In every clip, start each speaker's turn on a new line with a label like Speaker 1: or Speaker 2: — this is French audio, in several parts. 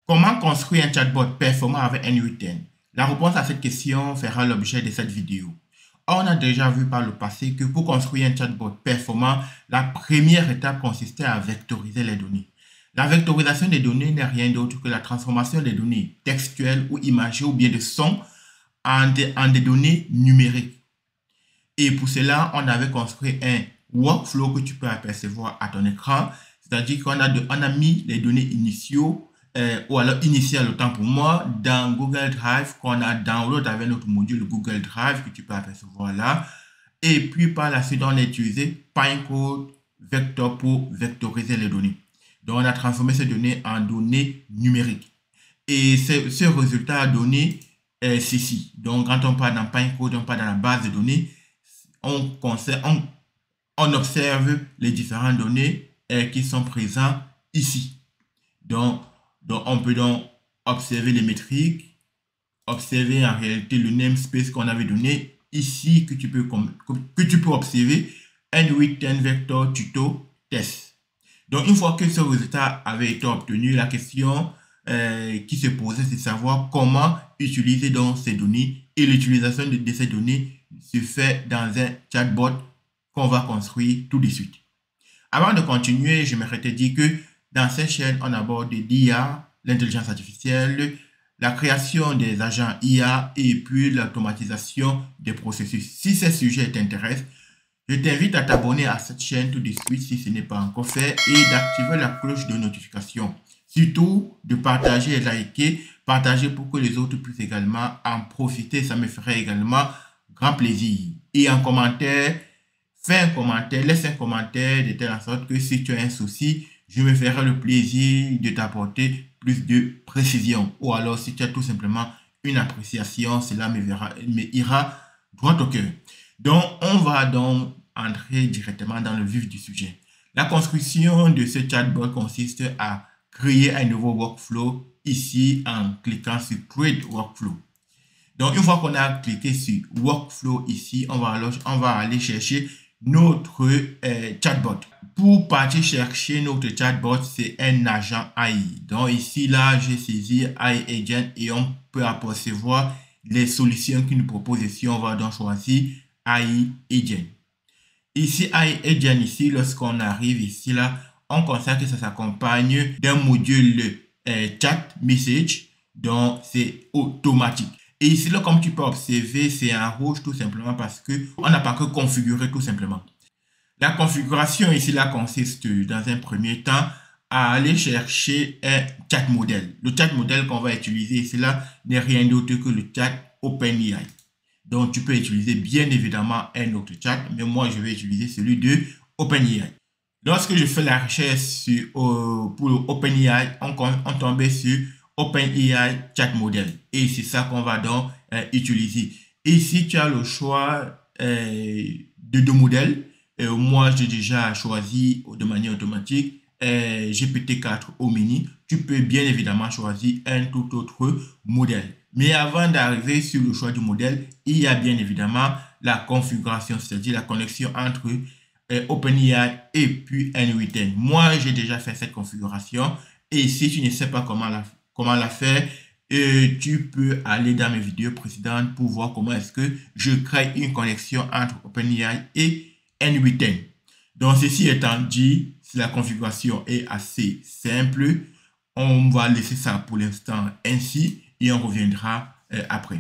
Speaker 1: Comment construire un chatbot performant avec N8N? La réponse à cette question fera l'objet de cette vidéo. On a déjà vu par le passé que pour construire un chatbot performant, la première étape consistait à vectoriser les données. La vectorisation des données n'est rien d'autre que la transformation des données textuelles ou imagées ou bien de son en des données numériques. Et pour cela, on avait construit un workflow que tu peux apercevoir à ton écran. C'est-à-dire qu'on a mis les données initiaux ou alors initiales autant pour moi dans Google Drive qu'on a download avec notre module Google Drive que tu peux apercevoir là. Et puis par la suite, on a utilisé Pinecone Vector pour vectoriser les données. Donc on a transformé ces données en données numériques. Et ce résultat a donné ceci. Donc quand on part dans Pinecone, on part dans la base de données, on observe les différentes données qui sont présentes ici. Donc, on peut donc observer les métriques, observer en réalité le namespace qu'on avait donné ici que tu peux observer N8N Vector Tuto Test. Donc, une fois que ce résultat avait été obtenu, la question qui se posait, c'est de savoir comment utiliser donc ces données, et l'utilisation de ces données se fait dans un chatbot qu'on va construire tout de suite. Avant de continuer, j'aimerais te dire que dans cette chaîne, on aborde l'IA, l'intelligence artificielle, la création des agents IA et puis l'automatisation des processus. Si ces sujets t'intéressent, je t'invite à t'abonner à cette chaîne tout de suite si ce n'est pas encore fait et d'activer la cloche de notification. Surtout de partager et liker, partager pour que les autres puissent également en profiter. Ça me ferait également grand plaisir. Et en commentaire, fais un commentaire, laisse un commentaire de telle sorte que si tu as un souci, je me ferai le plaisir de t'apporter plus de précision. Ou alors si tu as tout simplement une appréciation, cela me ira droit au cœur. Donc on va donc entrer directement dans le vif du sujet. La construction de ce chatbot consiste à créer un nouveau workflow ici en cliquant sur Create Workflow. Donc une fois qu'on a cliqué sur Workflow ici, on va aller chercher notre chatbot. Pour partir chercher notre chatbot, c'est un agent AI. Donc ici, là, j'ai saisi AI Agent et on peut apercevoir les solutions qu'il nous propose. Ici, on va donc choisir AI Agent. Ici, AI Agent, ici, lorsqu'on arrive ici, là, on constate que ça s'accompagne d'un module chat message. Donc, c'est automatique. Et ici, là, comme tu peux observer, c'est en rouge tout simplement parce qu'on n'a pas que configuré tout simplement. La configuration ici, là, consiste dans un premier temps à aller chercher un chat modèle. Le chat modèle qu'on va utiliser ici, là, n'est rien d'autre que le chat OpenAI. Donc, tu peux utiliser bien évidemment un autre chat, mais moi, je vais utiliser celui de OpenAI. Lorsque je fais la recherche pour OpenAI, on tombe sur OpenAI Chat Model. Et c'est ça qu'on va donc utiliser. Ici, tu as le choix de deux modèles. Moi, j'ai déjà choisi de manière automatique GPT-4 Omni. Tu peux bien évidemment choisir un tout autre modèle. Mais avant d'arriver sur le choix du modèle, il y a bien évidemment la configuration, c'est-à-dire la connexion entre OpenAI et puis N8N. Moi, j'ai déjà fait cette configuration. Et si tu ne sais pas comment la faire, tu peux aller dans mes vidéos précédentes pour voir comment est-ce que je crée une connexion entre OpenAI et N8N. Donc, ceci étant dit, si la configuration est assez simple, on va laisser ça pour l'instant ainsi et on reviendra après.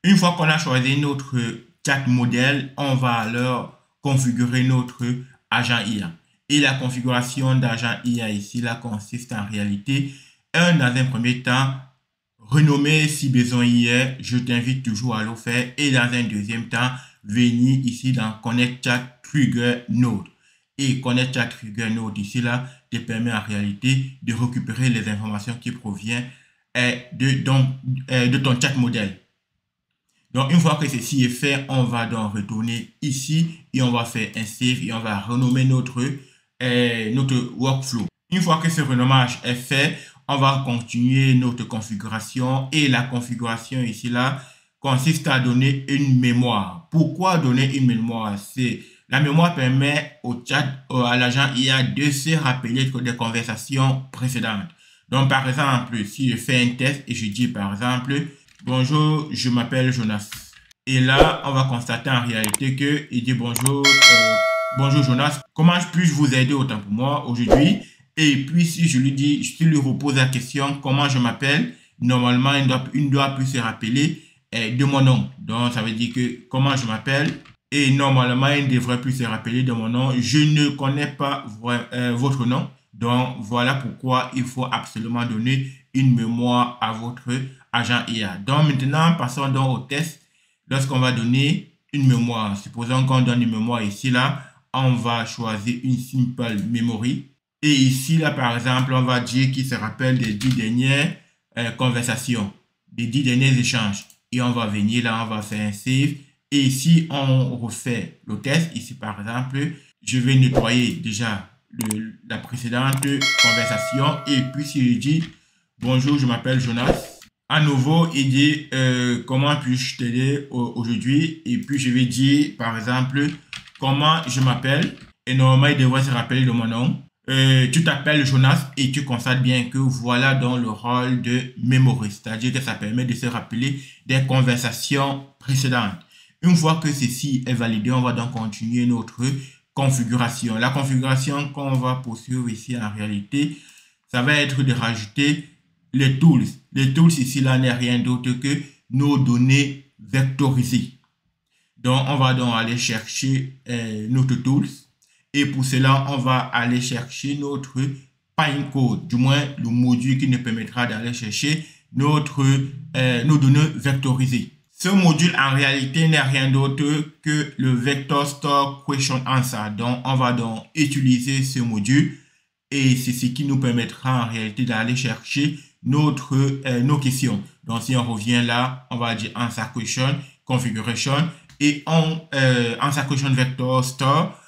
Speaker 1: Une fois qu'on a choisi notre chat modèle, on va alors configurer notre agent IA. Et la configuration d'agent IA ici, là, consiste en réalité, dans un premier temps, renommer si besoin y est, je t'invite toujours à le faire. Et dans un deuxième temps, venir ici dans Connect Chat Trigger Node. Et Connect Chat Trigger Node ici, là, te permet en réalité de récupérer les informations qui proviennent de ton chat modèle. Donc, une fois que ceci est fait, on va donc retourner ici et on va faire un save et on va renommer notre workflow. Une fois que ce renommage est fait, on va continuer notre configuration et la configuration ici là consiste à donner une mémoire. Pourquoi donner une mémoire? La mémoire permet au chat, à l'agent IA de se rappeler des conversations précédentes. Donc, par exemple, si je fais un test et je dis, par exemple, bonjour, je m'appelle Jonas. Et là, on va constater en réalité qu'il dit bonjour Jonas, comment puis-je vous aider autant pour moi aujourd'hui? Et puis, si je lui dis, si je lui repose la question, comment je m'appelle? Normalement, il ne doit plus se rappeler de mon nom. Donc, ça veut dire que comment je m'appelle? Et normalement, il ne devrait plus se rappeler de mon nom. Je ne connais pas votre nom. Donc, voilà pourquoi il faut absolument donner une mémoire à votre agent IA. Donc, maintenant, passons donc au test. Lorsqu'on va donner une mémoire, supposons qu'on donne une mémoire ici, là, on va choisir une simple memory. Et ici, là, par exemple, on va dire qu'il se rappelle des 10 dernières conversations, des 10 derniers échanges. Et on va venir là, on va faire un save. Et ici, on refait le test. Ici, par exemple, je vais nettoyer déjà la précédente conversation. Et puis, si je dis bonjour, je m'appelle Jonas. À nouveau, il dit comment puis-je t'aider aujourd'hui? Et puis, je vais dire, par exemple, comment je m'appelle. Et normalement, il devrait se rappeler de mon nom. Tu t'appelles Jonas et tu constates bien que voilà dans le rôle de memory, c'est-à-dire que ça permet de se rappeler des conversations précédentes. Une fois que ceci est validé, on va donc continuer notre configuration. La configuration qu'on va poursuivre ici en réalité, ça va être de rajouter les tools. Les tools ici là n'est rien d'autre que nos données vectorisées. Donc on va donc aller chercher notre tools. Et pour cela, on va aller chercher notre Pinecode, du moins le module qui nous permettra d'aller chercher nos données vectorisées. Ce module, en réalité, n'est rien d'autre que le Vector Store Question Answer. Donc, on va donc utiliser ce module et c'est ce qui nous permettra en réalité d'aller chercher nos questions. Donc, si on revient là, on va dire Answer Question, Configuration et Answer Question Vector Store.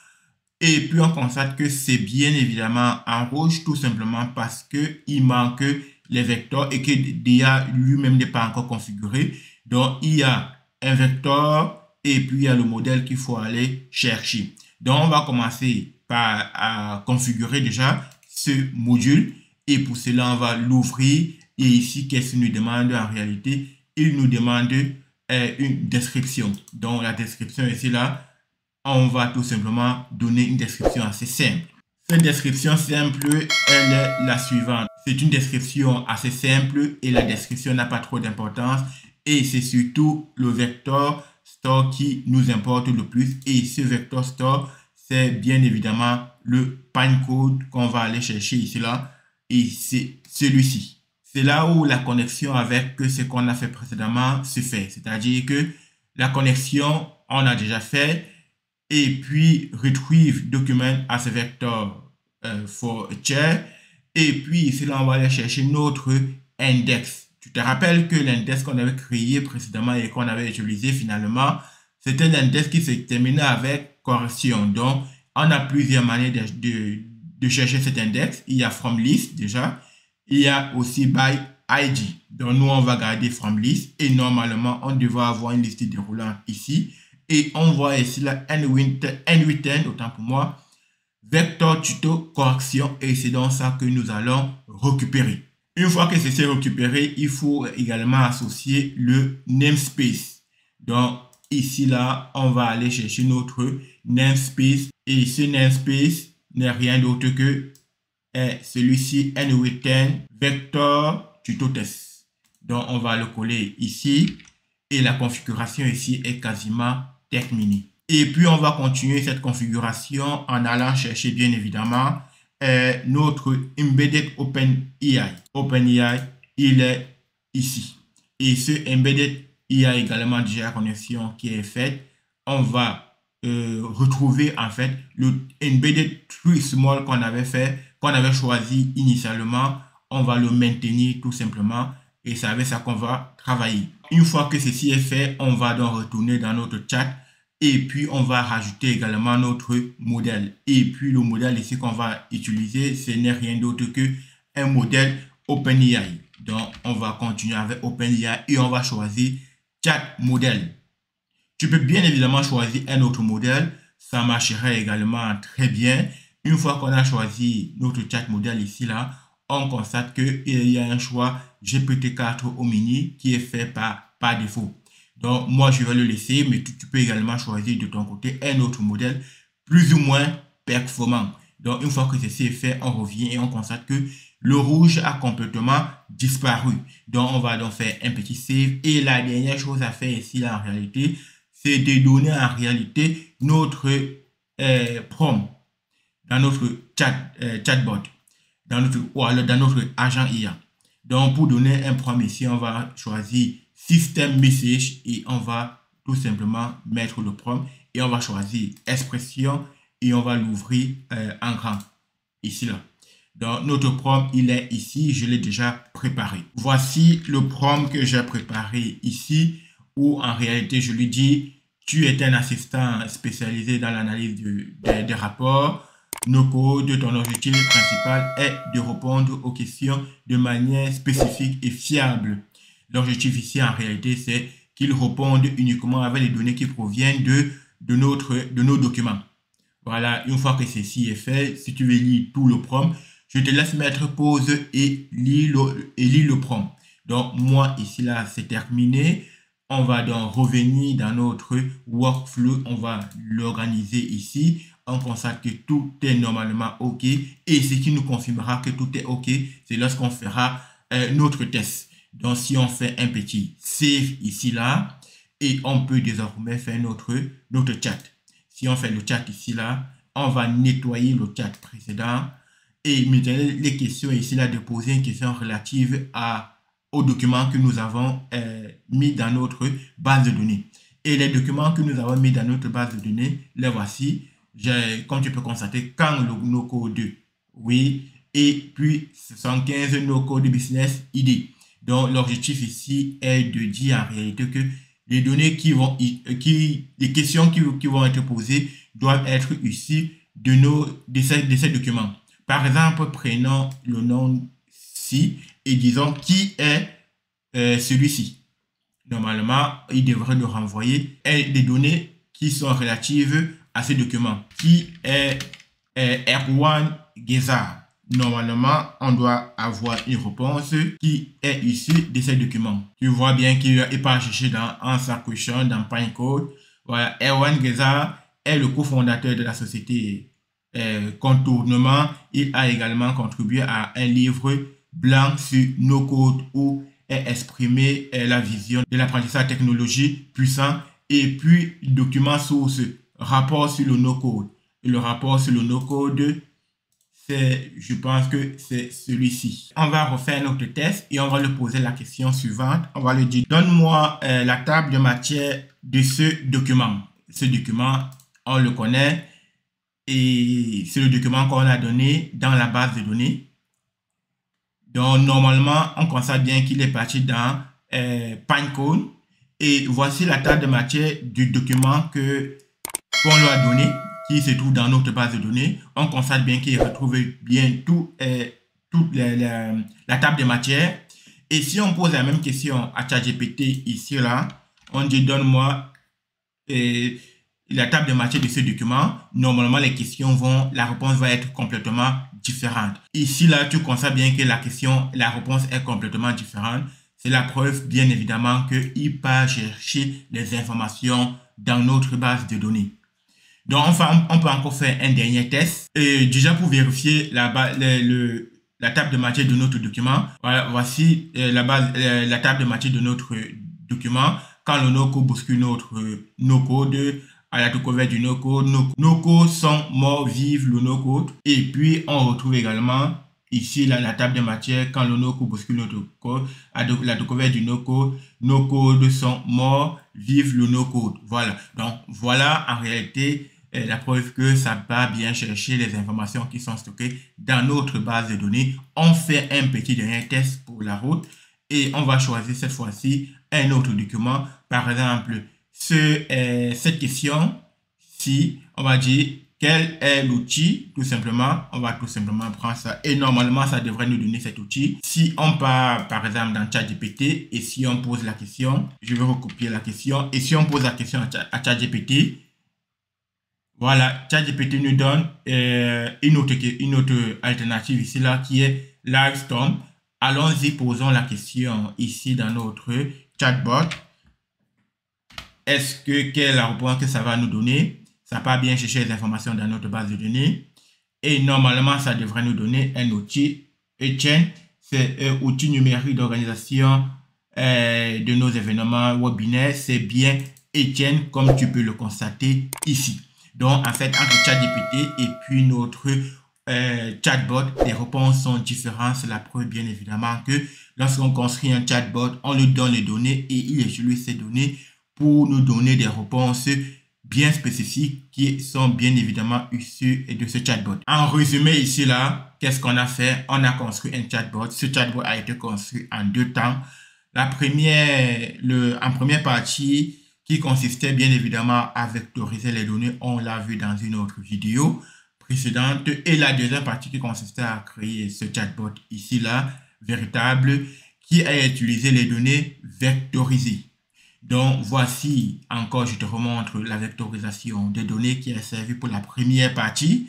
Speaker 1: Et puis, on constate que c'est bien évidemment en rouge, tout simplement parce qu'il manque les vecteurs et que DA lui-même n'est pas encore configuré. Donc, il y a un vecteur et puis il y a le modèle qu'il faut aller chercher. Donc, on va commencer par configurer déjà ce module. Et pour cela, on va l'ouvrir. Et ici, qu'est-ce qu'il nous demande en réalité? Il nous demande une description. Donc, la description ici, là, on va tout simplement donner une description assez simple. Cette description simple, elle est la suivante. C'est une description assez simple et la description n'a pas trop d'importance. Et c'est surtout le vector store qui nous importe le plus. Et ce vector store, c'est bien évidemment le Pinecode qu'on va aller chercher ici là. Et c'est celui-ci. C'est là où la connexion avec ce qu'on a fait précédemment se fait. C'est-à-dire que la connexion, on a déjà fait. Et puis retrieve document as a vector for a chair. Et puis ici là on va aller chercher notre index. Tu te rappelles que l'index qu'on avait créé précédemment et qu'on avait utilisé finalement, c'était l'index qui se terminait avec correction. Donc on a plusieurs manières de chercher cet index. Il y a from list déjà. Il y a aussi by ID. Donc nous on va garder from list et normalement on devrait avoir une liste déroulante ici. Et on voit ici la N8N, autant pour moi, vector tuto correction. Et c'est donc ça que nous allons récupérer. Une fois que c'est récupéré, il faut également associer le namespace. Donc ici, là, on va aller chercher notre namespace. Et ce namespace n'est rien d'autre que celui-ci, N8N, vector tuto test. Donc on va le coller ici. Et la configuration ici est quasiment terminée. Et puis, on va continuer cette configuration en allant chercher, bien évidemment, notre Embedded OpenAI. OpenAI, il est ici. Et ce Embedded, il y a également déjà la connexion qui est faite. On va retrouver, en fait, le Embedded Tree Small qu'on avait fait, qu'on avait choisi initialement. On va le maintenir tout simplement. Et c'est avec ça qu'on va travailler. Une fois que ceci est fait, on va donc retourner dans notre chat et puis on va rajouter également notre modèle. Et puis le modèle ici qu'on va utiliser, ce n'est rien d'autre que un modèle OpenAI. Donc on va continuer avec OpenAI et on va choisir chat modèle. Tu peux bien évidemment choisir un autre modèle, ça marcherait également très bien. Une fois qu'on a choisi notre chat modèle ici là, on constate qu'il y a un choix GPT-4 Omni qui est fait par défaut. Donc, moi, je vais le laisser, mais tu peux également choisir de ton côté un autre modèle plus ou moins performant. Donc, une fois que ceci est fait, on revient et on constate que le rouge a complètement disparu. Donc, on va donc faire un petit save. Et la dernière chose à faire ici, là, en réalité, c'est de donner en réalité notre prompt dans notre chatbot, dans notre agent IA. Donc, pour donner un prompt ici, on va choisir System Message et on va tout simplement mettre le prompt et on va choisir expression et on va l'ouvrir en grand, ici là. Donc, notre prompt, il est ici, je l'ai déjà préparé. Voici le prompt que j'ai préparé ici, où en réalité, je lui dis, tu es un assistant spécialisé dans l'analyse des rapports. NoCode, ton objectif principal est de répondre aux questions de manière spécifique et fiable. L'objectif ici, en réalité, c'est qu'il réponde uniquement avec les données qui proviennent de nos documents. Voilà, une fois que ceci est fait, si tu veux lire tout le prompt, je te laisse mettre pause et lire le prompt. Donc, moi, ici, là, c'est terminé. On va donc revenir dans notre workflow. On va l'organiser ici. On constate que tout est normalement OK. Et ce qui nous confirmera que tout est OK, c'est lorsqu'on fera notre test. Donc, si on fait un petit save ici, là, et on peut désormais faire notre chat. Si on fait le chat ici, là, on va nettoyer le chat précédent. Et maintenant, les questions ici, là, de poser une question relative aux documents que nous avons mis dans notre base de données. Et les documents que nous avons mis dans notre base de données, les voici. Comme tu peux constater, quand le NoCode, oui, et puis 75 NoCode Business ID. Donc, l'objectif ici est de dire en réalité que les données les questions qui vont être posées doivent être issues de ces documents. Par exemple, prenons le nom-ci et disons qui est celui-ci. Normalement, il devrait nous renvoyer des données qui sont relatives à ces documents. Qui est Erwan Guézard? Normalement, on doit avoir une réponse qui est issue de ces documents. Tu vois bien qu'il n'est pas cherché dans Answer Question, dans Pinecode. Voilà, Erwan Guézard est le cofondateur de la société Contournement. Il a également contribué à un livre blanc sur NoCode où est exprimée la vision de l'apprentissage technologique puissant et puis document source, rapport sur le NoCode. Et le rapport sur le NoCode, je pense que c'est celui-ci. On va refaire notre test et on va lui poser la question suivante. On va lui dire, donne-moi la table de matière de ce document. Ce document, on le connaît et c'est le document qu'on a donné dans la base de données. Donc, normalement, on constate bien qu'il est parti dans Pinecone. Et voici la table de matière du document qu'on lui a donné, qui se trouve dans notre base de données. On constate bien qu'il retrouve bien toute la table de matière. Et si on pose la même question à ChatGPT ici, là, on dit donne-moi la table de matière de ce document. Normalement, la réponse va être complètement différente. Ici, là, tu constates bien que la réponse est complètement différente. C'est la preuve, bien évidemment, qu'il part chercher les informations dans notre base de données. Donc, enfin, on peut encore faire un dernier test. Et déjà, pour vérifier la table de matière de notre document, voilà, voici la table de matière de notre document. Quand le NoCode bouscule notre NoCode, à la découverte du NoCode, nos codes sont morts, vive le NoCode. Et puis, on retrouve également ici la table de matière. Quand le NoCode bouscule notre code, à la découverte du NoCode, nos codes sont morts, vive le NoCode. Voilà. Donc, voilà en réalité la preuve que ça va bien chercher les informations qui sont stockées dans notre base de données. On fait un petit dernier test pour la route et on va choisir cette fois-ci un autre document. Par exemple, cette question-ci, on va dire quel est l'outil, tout simplement. On va tout simplement prendre ça et normalement, ça devrait nous donner cet outil. Si on part, par exemple, dans ChatGPT et si on pose la question, je vais recopier la question et si on pose la question à ChatGPT, voilà, ChatGPT nous donne une autre alternative ici, là, qui est Livestorm. Allons-y, posons la question ici dans notre chatbot. Quelle est la réponse que ça va nous donner? Ça va bien chercher les informations dans notre base de données. Et normalement, ça devrait nous donner un outil. Etienne, c'est un outil numérique d'organisation de nos événements webinaires. C'est bien Etienne, comme tu peux le constater ici. Donc, en fait, entre ChatGPT et puis notre chatbot, les réponses sont différentes. C'est la preuve, bien évidemment, que lorsqu'on construit un chatbot, on lui donne les données et il utilise ces données pour nous donner des réponses bien spécifiques qui sont bien évidemment issues de ce chatbot. En résumé ici là, qu'est-ce qu'on a fait? On a construit un chatbot. Ce chatbot a été construit en 2 temps. En première partie qui consistait bien évidemment à vectoriser les données, on l'a vu dans une autre vidéo précédente. Et la deuxième partie qui consistait à créer ce chatbot ici là, véritable, qui a utilisé les données vectorisées. Donc, voici encore, je te remontre la vectorisation des données qui a servi pour la première partie.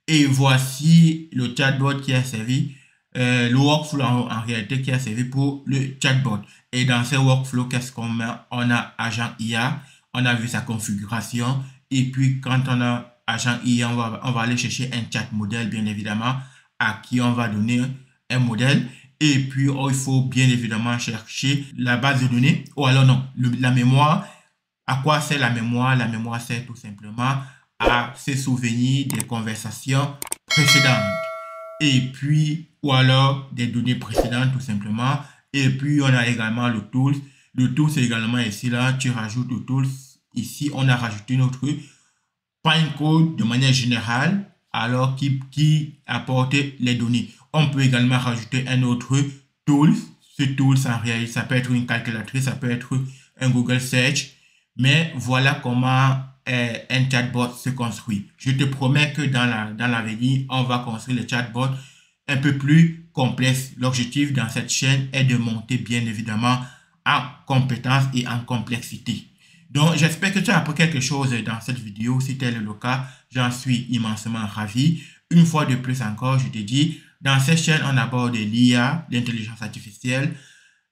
Speaker 1: Et voici le chatbot qui a servi, le workflow en réalité qui a servi pour le chatbot. Et dans ce workflow, qu'est-ce qu'on met? On a agent IA, on a vu sa configuration. Et puis, quand on a agent IA, on va aller chercher un chat modèle, bien évidemment, à qui on va donner un modèle. Et puis, il faut bien évidemment chercher la base de données. Ou alors non, la mémoire. À quoi sert la mémoire? La mémoire sert tout simplement à se souvenir des conversations précédentes. Et puis, ou alors des données précédentes tout simplement. Et puis, on a également le tool. Le tool, c'est également ici, là, tu rajoutes le tool. Ici, on a rajouté notre Pinecone de manière générale, alors qui apporte les données. On peut également rajouter un autre tool. Ce tool, en réalité, ça peut être une calculatrice, ça peut être un Google Search. Mais voilà comment un chatbot se construit. Je te promets que dans l'avenir, on va construire les chatbots un peu plus complexes. L'objectif dans cette chaîne est de monter bien évidemment en compétences et en complexité. Donc, j'espère que tu as appris quelque chose dans cette vidéo. Si tel est le cas, j'en suis immensément ravi. Une fois de plus encore, je te dis, dans cette chaîne, on aborde l'IA, l'intelligence artificielle,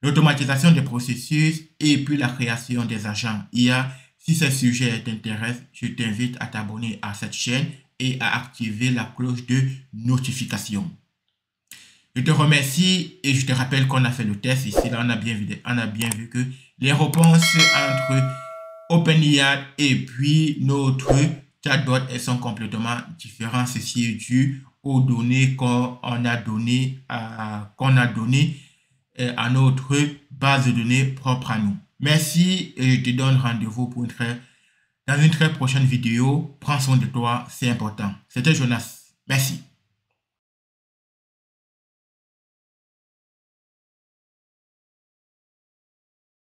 Speaker 1: l'automatisation des processus et puis la création des agents IA. Si ce sujet t'intéresse, je t'invite à t'abonner à cette chaîne et à activer la cloche de notification. Je te remercie et je te rappelle qu'on a fait le test ici. Là, on a bien vu que les réponses entre OpenIA et puis notre chatbot, elles sont complètement différentes. Ceci est dû aux données qu'on a données à notre base de données propre à nous. Merci et je te donne rendez-vous pour dans une très prochaine vidéo. Prends soin de toi, c'est important. C'était Jonas. Merci.